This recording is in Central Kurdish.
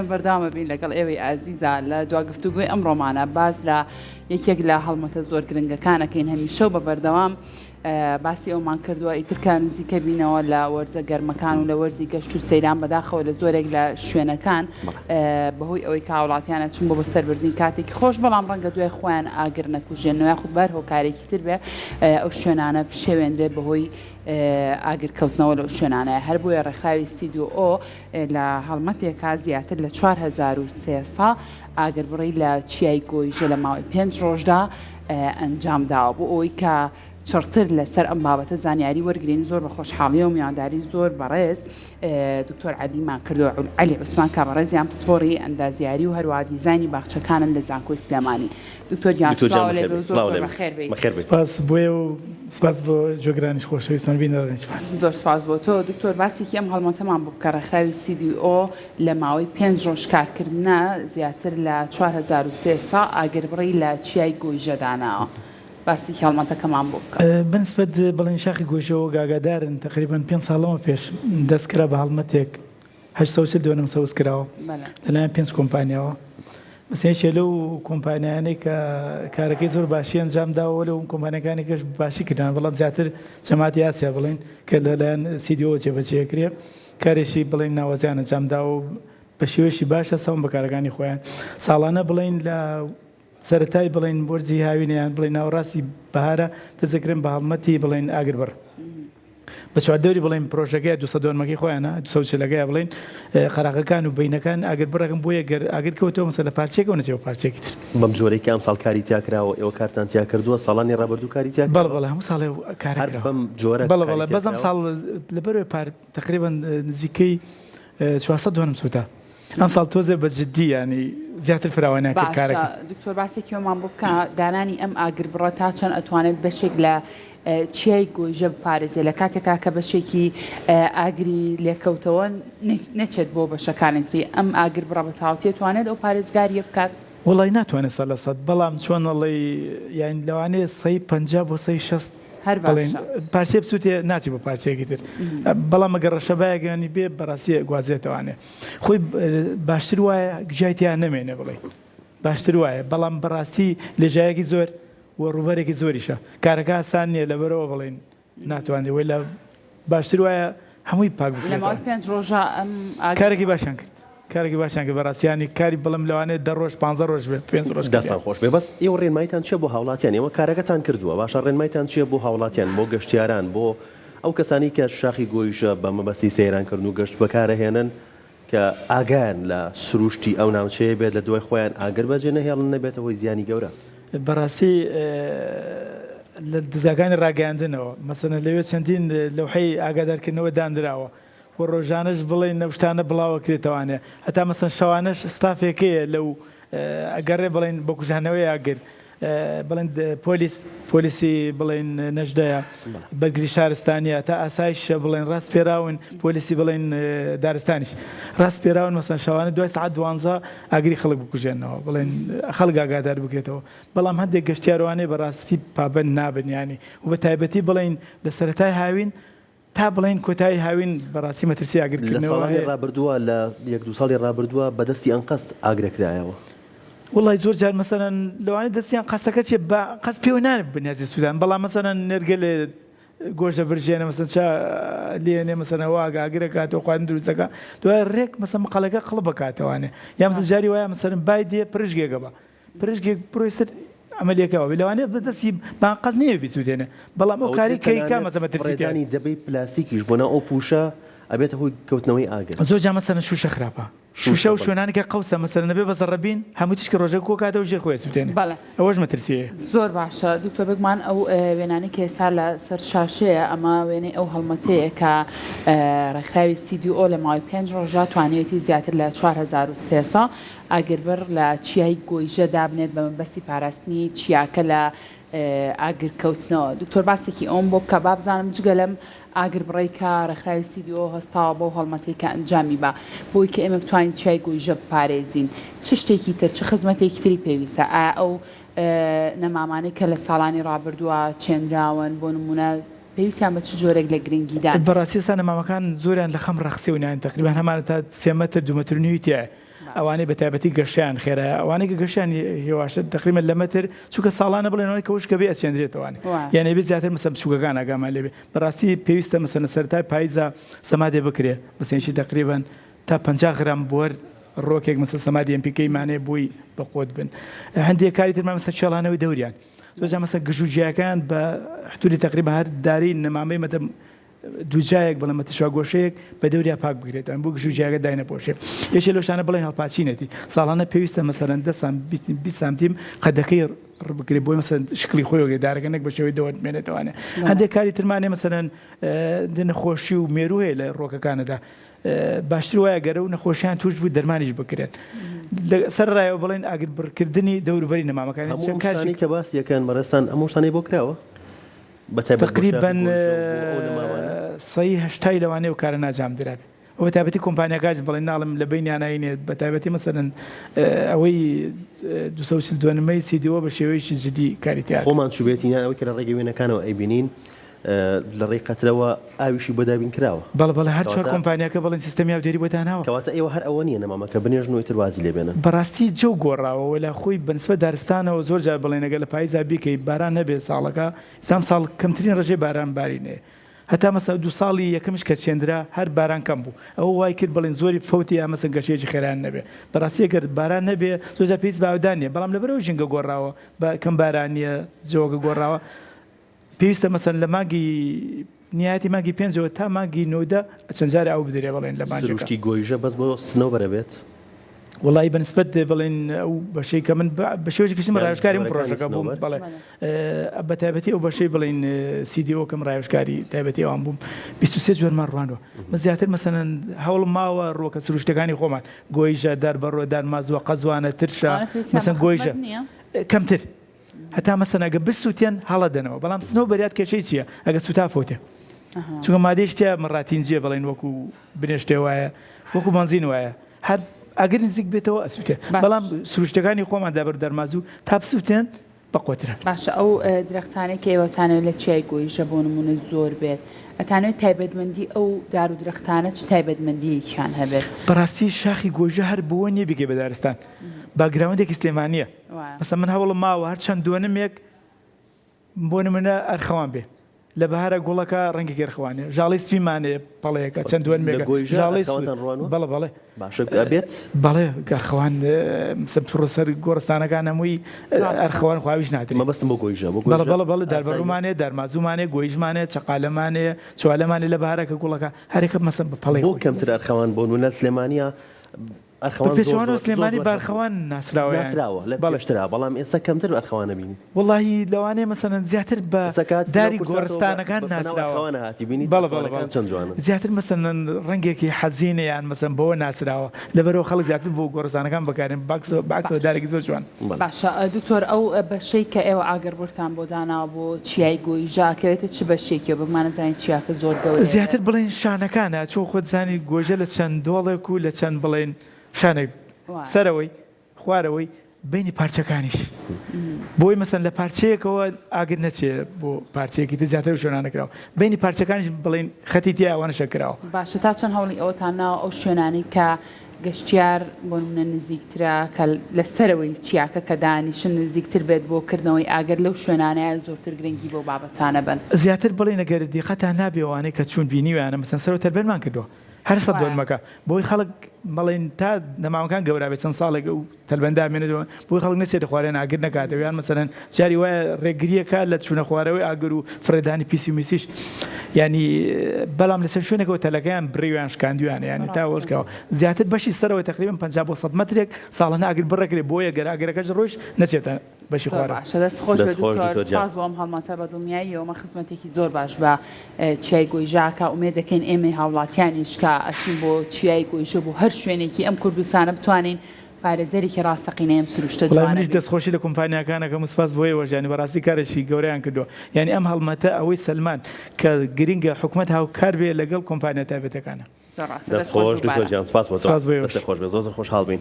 ئێمە بەردامە بین لەگەڵ ئێوەی ئازیزە لە دواگفتوگوی ئەمڕۆمانە باز لە یەکێک لە هەڵمەتە زۆر گرنگەکانەکەین هەمیشە بە بەردەوام باسی ئەومان کردووە ئیترکە نزیکە بینەوە لە وەرزە گەرمەکان و لە وەرزی گەشت و سەیران بەداخەوە لە زۆرێک لە شوێنەکان بەهۆی ئەوەی کاوڵاتیانە چون بۆ بەسەربردنی کاتێکی خۆش بەڵام ڕەنگە دوای خۆیان ئاگر نەکوژێنەوە خودبار هۆکارێکی تر بێ ئەو شوێنانە پشێوێنرێ بەهۆی ئاگرکەوتنەوە لەو شوێنانەیە هەر بۆیە ڕێکخراوی CDO لە هەڵمەتێکا زیاتر لە 4300 ئاگربڕی لە چیای گۆیژە لە ماوەی 5 ڕۆژدا ئەنجام داوە بۆ ئەوەی کە چڕتر لەسەر ئەم بابەتە زانیاری وەرگین زۆر بە خۆشحاڵی و میوانداری زۆر بەڕێز دکتۆر عەلیمان کردووە عەلی عوسمان کە بەڕێزیان پسپۆڕی ئەندازیاری و هەروە دیزاینی باخچەکانن لە زانکۆی سلێمانی دکتۆر گیان سڵاو لێ زۆر بەخێر بێت سپاس بۆیە و سپاس بۆ جۆگرانیش خۆشەویستان بینەڕێنجمان زۆر سپاس بۆ تۆ دکتۆر باسێکی ئەم هەڵمەتەمان بوو کە ڕێکخراوی CDO لە ماوەی 5 ڕۆژ کارکردنە زیاتر لە 4300 ئاگربڕی لە چیای گۆیژەداناوە باسی هەڵمەتەکەمان بۆ بکە بنسبەت بەڵێن شاخی گۆیژەوە گاگادارن تقریبان 5 ساڵەوە پێش دەستکرا بە هەڵمەتێک 842 سەوز کراوە لەلایەن 5 کۆمپانیاوە بەسێشێ لەو کۆمپانیانەی کە کارەکەی زۆر باشی ئەنجام داوە لەو کۆمپانیەکانی کەش باشی کردن بەڵام زیاتر جەماعەتی ئاسیا بڵێن کە لەلایەن CDO جێبەجێکرێ کارێکی بڵێن ناوەزیان ئەنجام داوە بە شێوەیەکی باشە سەون بە کارەکانی خۆیان ساڵانە بڵێن لە سەرەتای بڵێن بۆرزی هاوینیان بڵێن ناوەڕاستی بەهارە دەزەکرێن بە هەڵمەتی بڵێن ئاگربڕ بە چواردەوری بڵێن پرۆژەکەی 200 خۆیانە 240 بڵێن قەراغەکان و بینەکان ئاگربڕەکەم بۆیە گەر ئاگرکەوتەوە مەسەلە پارچێکەوە نەچێەوە پارچێکی تر بەم جۆرەی کام ساڵ کاری تیاکراوە ئێوە کارتان تیا کردووە ساڵانی ڕابردوو کاری تیا بەڵێ هەموو ساڵێ کارکرا بەم جۆرە بەڵێ بەزەم ساڵ لەبەرەوەی تقریبان نزیکەی 400 سوتا ئەم ساڵ تۆزێ بە جددی ینی زیاتر فراوانە کرد کارەکە دکتۆر باسێکیەوەمان بۆ بکە دانانی ئەم ئاگربڕە تا چەند ئەتوانێت بەشێک لە چیای گۆیژە بپارێزێ لە کاتێکا کە بەشێکی ئاگری لێکەوتەوە نەچێت بۆ بەشەکانێتی ئەم ئاگربڕە بە تاوتێ توانێت ئەو پارێزگاریە بکات وڵی ناتوانێت 100% بەڵام چۆنەڵی یان لەوانەیە 150 بۆ 160 پارچێ بچوتێ ناچی بۆ پارچەیەکی تر بەڵام ئەگەر ڕەشەبایەکانی بێ بەڕاستی گوازێتەوانێ خۆی باشتر وایە گژایتیان نەمێنێ بڵێ باشتر وایە بەڵام بەڕاستی لێژایەکی زۆر و ڕوبەرێکی زۆریشە کارەکە ئاسان نییە لەبەرەوە بڵێن ناتوانێت وی لە باشتر وایە هەمووی پاک بکرێتەوە کارێکی باشیان کرد کارێکی باشیان کە بەڕاستیانی کاری بڵم لەوانێت 10 ڕۆژ 15 ڕۆژ بێ 5 ڕۆژ دەستان خۆش بێ بەس ئێوە ڕێنمایتان چیە بۆ هاوڵاتیان ئێوە کارەکەتان کردووە باشە ڕێنمایتان چیە بۆ هاوڵاتیان بۆ گەشتیاران بۆ ئەو کەسانی کە شاخی گۆیژە بە مەبەستی سەیرانکردن و گەشت بەکارەهێنن کە ئاگایان لە سروشتی ئەو ناوچەیە بێت لە دوای خۆیان ئاگر بەجێ نەهێڵن نەبێتەوەی زیانی گەورە بەڕاستی لە دزاگانی ڕاگەاندنەوە مەسەنە لەوێ چەندین لەوحەی ئاگادارکردنەوە دانراوە و ڕۆژانش بڵێن نەوشتانە بڵاوە کرێتەوانێ هەتا مەسەن شەوانش ستافێکەیە لەو ئەگەڕێ بڵێن بۆ کوژانەوەی ئاگر بڵێن پۆلیسی بڵێن نەژدەیە بەرگری شارستانیە تا ئاسایشە بڵێن ڕاست پێراون پۆلیسی بڵێن دارستانیش ڕاست پێراون مەسەن شەوانە دوای سعات 12 ئاگری خەڵک بکوژێنەوە بڵێن خەڵک ئاگادار بکرێتەوە بەڵام هەندێک گەشتیاروانەی بەڕاستی پابەند نابن ینی و بە تایبەتی بڵێن لە سەرەتای هاوین تا بڵێن کۆتایی هاوین بەڕاستی مەترسی ئاگرکردنەوە ڕابردووە لە 1-2 ساڵی ڕابردووە بەدەستی ئەنقەست ئاگرەکرایەوە وڵی زۆر جار مەسەرەن لەوانەیە دەستیان قەسەکە چێ بە قەس پێوە نانە بنیازی سوودان بەڵام مەسەرەن نێرگە لێ گۆشە برژێنە مەسەن چا لێنێ مەسەنە واگە ئاگرە کاتەوە خواردن دروستەکە دوای ڕێک مەسە مەقەلەکە قڵ بکاتەوانێ یا مەسە جاری وایە مەسەرن بای دێ پرژگێکە بە پرژگێک پرۆیستر ئەمەلیەکەوە لەوانەیە بەدەستی بانقەز نییە بیسوودێنێ بەڵام ئەو کاری کەیکا مەسە مەترسیانی دەبەی پلاستیکیش بۆ ناو ئەو پوشە ئەبێتە هۆی کەوتنەوەی ئاگر زۆر جا مەسەنە شوشە خراپە شوشە و شوێنانێکە قەوسە مەسەرە نەبێ بەسەر ڕەبین هەموو تیشکە ڕۆژە کۆکاتە و ژێر خۆی سووتێنێ ئەوەش مەترسیە زۆر باشە دکتۆر بگمان ئەو وێنانی کە ئێستا لە سەر شاشەیە ئەمە وێنەی ئەو هەڵمەتەیە کە ڕێکخراوی CDO لە ماوەی 5 ڕۆژە توانێتی زیاتر لە 4300 ئاگربڕ لە چیای گۆیژە دابنێت بە مەبەستی پاراستنی چیاکە لە ئاگرکەوتنەوە دکتۆر باسێکی ئەوم بۆ بکە با بزانم جگە لەم ئاگر بڕێکە ڕێکخراوی CDO هەستاوە بۆ هەڵمەتێک کە ئەنجامی بە بۆی کە ئێمە بتوانین چای گۆیژە بپارێزین چ شتێکی تر چ خزمەتێکی تری پێویستە ئەو نەمامانەی کە لە ساڵانی ڕابردووە چێنراون بۆ نمونە پێویستیان بە چ جۆرێک لە گرنگیدان بەڕاستی ئێستا نەمامەکان زۆریان لە خەم ڕەخسێ و نایەن تقریبان هەمانە تا 3 مەتر 2 مەتر و نیوی تایە ئەوانەی بە تایبەتی گەشتیان خێرە ئەوانەی کە گەشتیان هێواشە تقریبا لە مەتر چووکە ساڵانە بڵێنەوەی کەوش کە بێ ئەچێنرێتەوەوانێ یعنی بێ زیاتر مەسەم بچووکەکان ئاگامان لێبێ بەڕاستی پێویستە مەسەن سەرەتای پاییزە سەمادێ بکرێ بەسێنشی تقریبا تا 50 غرام بۆر ڕۆکێک مەسە سەمادی ئەمپیکەیمانێ بووی بە قۆت بن هەندێک کاری ترمان مەسە چێڵانەوەی دەوریان زۆرجار مەسە گژوجیەکان بە حدودی تقریبا هەر داری نەمامەی مەتە دووجایەک بڵێ مەتە شواگۆشەیەک بە دەوریا پاک بگرێتەوە بۆ گژوجیاگە داینەپۆشێ یەکێ لەشانە بڵێن هەڵپاچینەتی ساڵانە پێویستە مەسەرەن 10 سانتیم قەدەکەی ڕبگرێت بۆی مەسەن شکلی خۆی دارەکە نەک بە شێوەی دەوەمێنێتەوەوانێ هەندێک کاری ترمانێ مەسەرەن نەخۆشی و مێرو هەیە لە ڕۆکەکانەدا باشتر وایە گەرە و نەخۆشیان توش بوو دەرمانیش بکرێت سەر ڕایەوە بڵێن ئاگربڕکردنی دەوروبەری نەمامەکانی کە باس یەکەن بەڕێستان ئەمە شتانەی بۆ کراوە تقریبا سەی هەشتای لەوانەیە و کارە ناجام درابێت و بەتابەتی کۆمپانیاکاش بڵێن ناڵم لە بینیاناینێت بەتابەتی مەسەرەن ئەوەی 242 سیدیەوە بە شێوەیەکی جدی کاریتیار خۆمان چوبێتی یان ئەوەی کە لە ڕێگە وێنەکانەوە ئەیبینین لە ڕێی قەترەوە ئاویشی بۆدابین کراوە بەڵێ هەر چوار کۆمپانیاکە بڵێن سیستەمی ئاودێری بۆتاناوە کەواتە ئێوە هەر ئەوە نیە نەمامەکە بنێژنەوەی تروازی لێبێنن بەڕاستی جەو گۆڕاوە وەلا خۆی بەنسبە دارستانەوە زۆر جار بڵێنەگە لە پاییزا بیکەی باران نەبێت ساڵەکە سام ساڵ کەمترین ڕژێ باران بارینێ هەتا مەسە دو ساڵی یەکەمش کە چێندرا هەر باران کەم بوو ئەوە وای کرد بڵێن زۆری فەوتی یا مەسە گەشتێکی خێران نەبێ بەڕاستی ئەگەر باران نەبێ زۆرجار پێویست بە ئاودان نیە بەڵام لەبەرەوە ژینگە گۆڕاوە کەم بارانیە جۆگە گۆڕاوە پێویستە مەسەن لە ماگی نیاتی ماگی 5 تا ماگی 9 چەند جارە ئەو بدرێ بڵێن لە ماجی گۆیژە بەس بۆ سنەوە بەرەبێت وڵی بەنسبەت بڵێن ئەو بەشەی کە من بە شێوەیەکی کەشم ڕایشکاریم پرۆژەکە بووم بڵێ بە تایبەتی ئەو بەشەی بڵێن سیدیۆ کەم ڕایشکاری تایبەتی ئەوان بووم 23 جوێرمان ڕوانەوە مە زیاتر مەسەن هەوڵ ماوە ڕۆکە سروشتەکانی خۆمان گۆیژە دەربەڕۆ دارمازووە قەزوانە ترشە مەسەن گۆیژە کەمتر هەتا مەسەن ئەگە بسووتێن هەڵە دەنەوە بەڵام سنەوە بەریات کێشەی چییە ئەگە سوتا فۆتێ چونکە مادەی شتیا مڕاتینجیە بڵێن وەکو بنێشتێ وایە وەکو بنزین وایە هەر ئەگەر نزیک بێتەوە ئەسووتێ بەڵام سروشتەکانی خۆمان دابەر دەرمازوو تا بسووتێن بە قۆترە باشە ئەو درەختانەی کە ئێوەتانەوە لە چیای گۆیژە بۆ نمونە زۆر بێت ئەتانەوێت تایبەتمەندی ئەو دار و درەختانە چ تایبەتمەندیەکیان هەبێت بەڕاستی شاخی گۆیژە هەر بۆ نییە بگێ بە دارستان باگراوندێکی سلێمانیە مەسە من هەوڵم ماوە هەر چەند دووەنمێک بۆ نمونە ئەرخەوان بێ لە بەهارە گوڵەکە ڕەنگی گەرخوانێ ژاڵی سپیمانێ پەڵەیەکە چەند دوێن مێگە ژاڵی بەڵێ بەڵێ بێت بەڵێ گەرخەوان پرۆسەر گۆڕستانەکان هەمووی ئەرخەوان خواویش ناتێت مەبەستم بۆ گۆیژە بەڵێ دەربەڕوومانێ دەرمازوومانێ گۆیژمانێ چەقالەمانێ چوالەمانێ لە بەهارەکە گوڵەکە هەرێکە مەسە بەپەڵێ بۆ کەمتر ئەرخەوان بۆ نونە سلێمانیا پێشوانەوە سلێمانی بارخەوان ناسراوە لە بەڵشترا بەڵام ئێستا کەمتر ئەرخەوانە بینی وڵی لەوانەیە مەسەن زیاتر بە داری گۆڕستانەکان ناسراوە زیاتر مەسەن ڕەنگێکی حەزینەیان مەسەن بەوە ناسراوە لەبەرەوە خەڵک زیاتر بۆ گۆڕستانەکان بەکارێن باکسەوە دارێکی زۆر جوان باشە دوکتۆر ئەو بەشەی کە ئێوە ئاگربورتان بۆ داناوە بۆ چیای گۆیژاکەوێتە چ بەشێکە بمانەزانین چیاکە زۆر گەورە زیاتر بڵێن شانەکانە چۆ خۆت زانی گۆژە لە چەند دۆڵێک و لە چەند بڵێن شانێک سەرەوەی خوارەوەی بینی پارچەکانیش بۆی مەسەن لە پارچەیەکەوە ئاگر نەچێ بۆ پارچەیەکی تر زیاتر شوێنانەکراوە بینی پارچەکانیش بڵێن خەتی تیا ئەوانەشە کراوە باشە تا چەند هەوڵی ئەوەتان ناوە ئەو شوێنانی کە گەشتیار بۆ منە نزیکترە کە لەسەرەوەی چیاکە کە دانیشن نزیکتر بێت بۆ کردنەوەی ئاگەر لەو شوێنانەیە زۆرتر گرنگی بۆ بابەتانە بن زیاتر بڵێ نەگەر دیقەتان نابێوانەی کە چوون بینیویانە مەسەن سەرەوە تەربەرمان کردووە هەر سەد دۆلمەکە بۆی خەڵک بەڵێن تا نەماوەکان گەورابێت چەند ساڵێک و تەلبەندا مێنێتەوە بۆی خەڵک نەچێت خوارێن ئاگر نەکاتەوەیان مەسەرەن جاری وایە ڕێگریەکە لە چوونە خوارەوەی ئاگر و فرێدانی پیسی و میسیش ینی بەڵام لەسەر شوێنێکەوە تەلەکەیان بڕێویان شکاندویان ینی تا وەشکەوە زیاتر بەشی سەرەوەی تقریبا 50 بۆ 100 مەترێک ساڵانە ئاگر بڕەکرێت بۆیە گەر ئاگرەکەش ڕۆژ نەچێتە بەشی خوارە دەست خۆش سپاس بۆ ئەم هەڵمەتە بە دڵنیاییەوە خزمەتێکی زۆر باش بە چیای گۆیژاکە ئومێد دەکەین ئێمە هاوڵاتیانیش کە ئەچین بۆ چیای گۆیژە بۆ هەر شوێنێکی ئەم کوردستانە بتوانین پارێزەرێکی ڕاستەقینە ئەم سروشتە منیش دەستخۆشی لە کۆمپانیاکانەکەم سپاس بۆیەوە ژانی بەڕاستی کارێکی گەورەیان کردووە یعنی ئەم هەڵمەتە ئەوەی سلمان کە گرینگە حکوومەت هاوکار بێ لەگەڵ کۆمپانیا تایبەتەکانە دەستخۆش دکتۆر جان سپاس بۆ تۆ خۆش بێ زۆر خۆشحاڵ بین